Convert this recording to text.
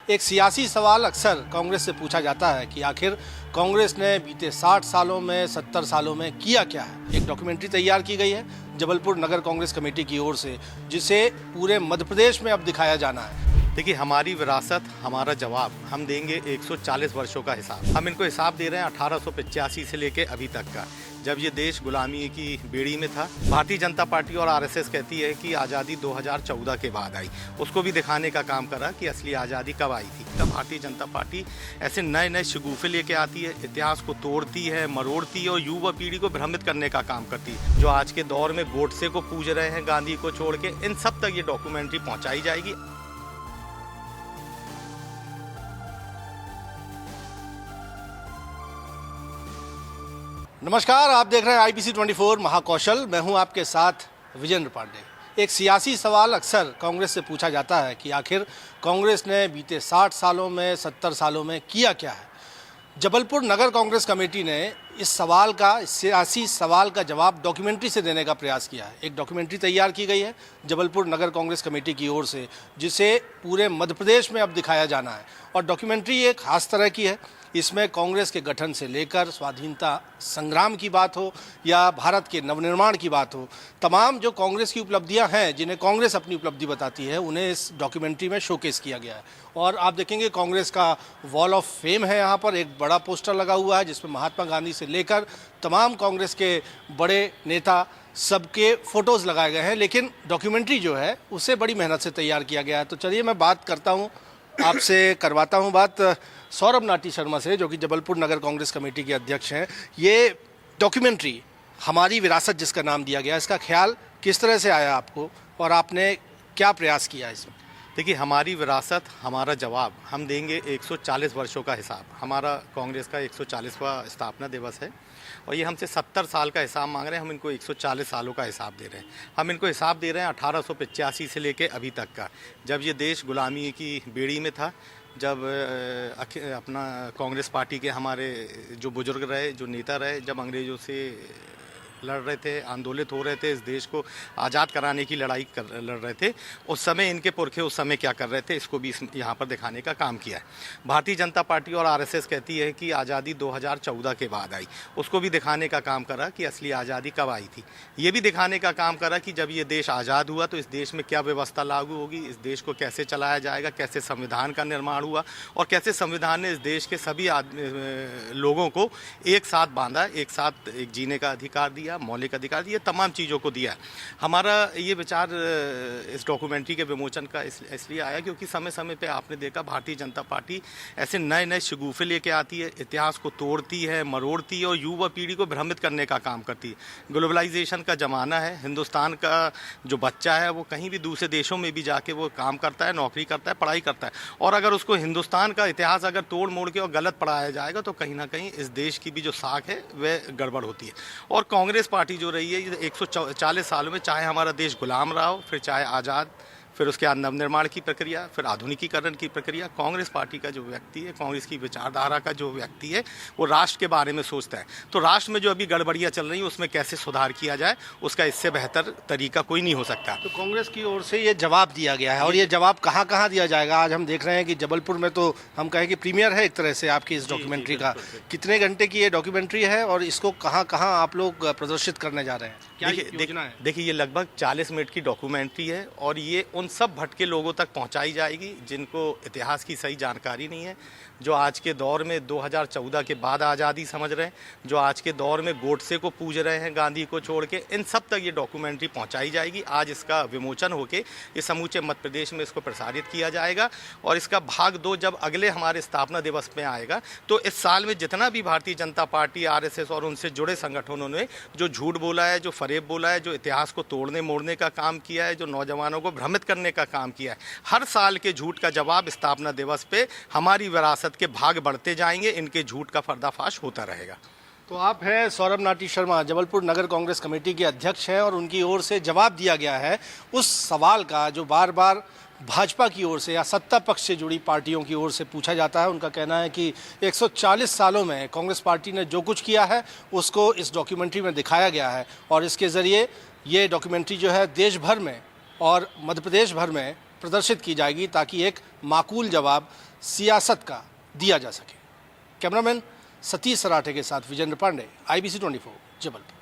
एक सियासी सवाल अक्सर कांग्रेस से पूछा जाता है कि आखिर कांग्रेस ने बीते 60 सालों में 70 सालों में किया क्या है। एक डॉक्यूमेंट्री तैयार की गई है जबलपुर नगर कांग्रेस कमेटी की ओर से, जिसे पूरे मध्य प्रदेश में अब दिखाया जाना है। देखिए, हमारी विरासत हमारा जवाब, हम देंगे 140 वर्षों का हिसाब। हम इनको हिसाब दे रहे हैं 1885 से लेके अभी तक का, जब ये देश गुलामी की बेड़ी में था। भारतीय जनता पार्टी और आरएसएस कहती है कि आज़ादी 2014 के बाद आई। उसको भी दिखाने का काम करा कि असली आज़ादी कब आई थी। तब भारतीय जनता पार्टी ऐसे नए नए शगुफे लेके आती है, इतिहास को तोड़ती है, मरोड़ती है और युवा पीढ़ी को भ्रमित करने का काम करती है। जो आज के दौर में गोडसे को पूज रहे हैं, गांधी को छोड़ के, इन सब तक ये डॉक्यूमेंट्री पहुँचाई जाएगी। नमस्कार, आप देख रहे हैं IBC 24 महाकौशल। मैं हूं आपके साथ विजेंद्र पांडे। एक सियासी सवाल अक्सर कांग्रेस से पूछा जाता है कि आखिर कांग्रेस ने बीते 60 सालों में 70 सालों में किया क्या है। जबलपुर नगर कांग्रेस कमेटी ने इस सियासी सवाल का जवाब डॉक्यूमेंट्री से देने का प्रयास किया है। एक डॉक्यूमेंट्री तैयार की गई है जबलपुर नगर कांग्रेस कमेटी की ओर से, जिसे पूरे मध्य प्रदेश में अब दिखाया जाना है। और डॉक्यूमेंट्री एक खास तरह की है। इसमें कांग्रेस के गठन से लेकर स्वाधीनता संग्राम की बात हो या भारत के नवनिर्माण की बात हो, तमाम जो कांग्रेस की उपलब्धियां हैं, जिन्हें कांग्रेस अपनी उपलब्धि बताती है, उन्हें इस डॉक्यूमेंट्री में शोकेस किया गया है। और आप देखेंगे कांग्रेस का वॉल ऑफ फेम है। यहाँ पर एक बड़ा पोस्टर लगा हुआ है जिसमें महात्मा गांधी से लेकर तमाम कांग्रेस के बड़े नेता सबके फोटोज़ लगाए गए हैं। लेकिन डॉक्यूमेंट्री जो है उसे बड़ी मेहनत से तैयार किया गया है। तो चलिए मैं बात करता हूँ, आपसे करवाता हूँ बात सौरभ नाटी शर्मा से, जो कि जबलपुर नगर कांग्रेस कमेटी के अध्यक्ष हैं। ये डॉक्यूमेंट्री हमारी विरासत जिसका नाम दिया गया, इसका ख्याल किस तरह से आया आपको और आपने क्या प्रयास किया इसमें? देखिए, हमारी विरासत हमारा जवाब, हम देंगे 140 वर्षों का हिसाब। हमारा कांग्रेस का 140वां स्थापना दिवस है और ये हमसे 70 साल का हिसाब मांग रहे हैं। हम इनको 140 सालों का हिसाब दे रहे हैं। हम इनको हिसाब दे रहे हैं 1885 से लेके अभी तक का, जब ये देश गुलामी की बेड़ी में था। जब अपना कांग्रेस पार्टी के हमारे जो बुजुर्ग रहे, जो नेता रहे, जब अंग्रेज़ों से लड़ रहे थे, आंदोलित हो रहे थे, इस देश को आज़ाद कराने की लड़ाई लड़ रहे थे, उस समय इनके पुरखे उस समय क्या कर रहे थे, इसको भी यहाँ पर दिखाने का काम किया है। भारतीय जनता पार्टी और आरएसएस कहती है कि आज़ादी 2014 के बाद आई। उसको भी दिखाने का काम करा कि असली आज़ादी कब आई थी। ये भी दिखाने का काम करा कि जब ये देश आज़ाद हुआ तो इस देश में क्या व्यवस्था लागू होगी, इस देश को कैसे चलाया जाएगा, कैसे संविधान का निर्माण हुआ और कैसे संविधान ने इस देश के सभी लोगों को एक साथ बांधा, एक साथ एक जीने का अधिकार दिया, मौलिक अधिकार दिए, तमाम चीज़ों को दिया। हमारा ये विचार इस डॉक्यूमेंट्री के विमोचन का इसलिए आया क्योंकि समय समय पे आपने देखा भारतीय जनता पार्टी ऐसे नए नए शगुफे लेके आती है, इतिहास को तोड़ती है, मरोड़ती है और युवा पीढ़ी को भ्रमित करने का काम करती है। ग्लोबलाइजेशन का ज़माना है। हिंदुस्तान का जो बच्चा है वो कहीं भी दूसरे देशों में भी जाके वो काम करता है, नौकरी करता है, पढ़ाई करता है। और अगर उसको हिंदुस्तान का इतिहास अगर तोड़ मोड़ के और गलत पढ़ाया जाएगा तो कहीं ना कहीं इस देश की भी जो साख है वह गड़बड़ होती है। और कांग्रेस पार्टी जो रही है 140 सालों में, चाहे हमारा देश गुलाम रहा हो, फिर चाहे आज़ाद, फिर उसके बाद नवनिर्माण की प्रक्रिया, फिर आधुनिकीकरण की प्रक्रिया, कांग्रेस पार्टी का जो व्यक्ति है, कांग्रेस की विचारधारा का जो व्यक्ति है, वो राष्ट्र के बारे में सोचता है। तो राष्ट्र में जो अभी गड़बड़ियाँ चल रही हैं उसमें कैसे सुधार किया जाए, उसका इससे बेहतर तरीका कोई नहीं हो सकता। तो कांग्रेस की ओर से ये जवाब दिया गया है और ये जवाब कहाँ कहाँ दिया जाएगा? आज हम देख रहे हैं कि जबलपुर में तो हम कहें कि प्रीमियर है एक तरह से आपकी इस डॉक्यूमेंट्री का। कितने घंटे की ये डॉक्यूमेंट्री है और इसको कहाँ कहाँ आप लोग प्रदर्शित करने जा रहे हैं? क्या योजना है? देखिए, ये लगभग 40 मिनट की डॉक्यूमेंट्री है और ये उन सब भटके लोगों तक पहुंचाई जाएगी जिनको इतिहास की सही जानकारी नहीं है, जो आज के दौर में 2014 के बाद आज़ादी समझ रहे हैं, जो आज के दौर में गोडसे को पूज रहे हैं, गांधी को छोड़ के, इन सब तक ये डॉक्यूमेंट्री पहुंचाई जाएगी। आज इसका विमोचन होके ये समूचे मध्य प्रदेश में इसको प्रसारित किया जाएगा और इसका भाग 2 जब अगले हमारे स्थापना दिवस में आएगा तो इस साल में जितना भी भारतीय जनता पार्टी, आरएसएस और उनसे जुड़े संगठनों ने जो झूठ बोला है, जो फरेब बोला है, जो इतिहास को तोड़ने मोड़ने का काम किया है, जो नौजवानों को भ्रमित करने का काम किया है, हर साल के झूठ का जवाब स्थापना दिवस पे हमारी विरासत के भाग बढ़ते जाएंगे। इनके झूठ का पर्दाफाश होता रहेगा। तो आप हैं सौरभ नाटी शर्मा, जबलपुर नगर कांग्रेस कमेटी के अध्यक्ष हैं और उनकी ओर से जवाब दिया गया है उस सवाल का जो बार बार भाजपा की ओर से या सत्ता पक्ष से जुड़ी पार्टियों की ओर से पूछा जाता है। उनका कहना है कि 140 सालों में कांग्रेस पार्टी ने जो कुछ किया है उसको इस डॉक्यूमेंट्री में दिखाया गया है और इसके ज़रिए ये डॉक्यूमेंट्री जो है देश भर में और मध्य प्रदेश भर में प्रदर्शित की जाएगी ताकि एक माकूल जवाब सियासत का दिया जा सके। कैमरामैन सतीश सराठे के साथ विजेंद्र पांडे, IBC 24, जबलपुर।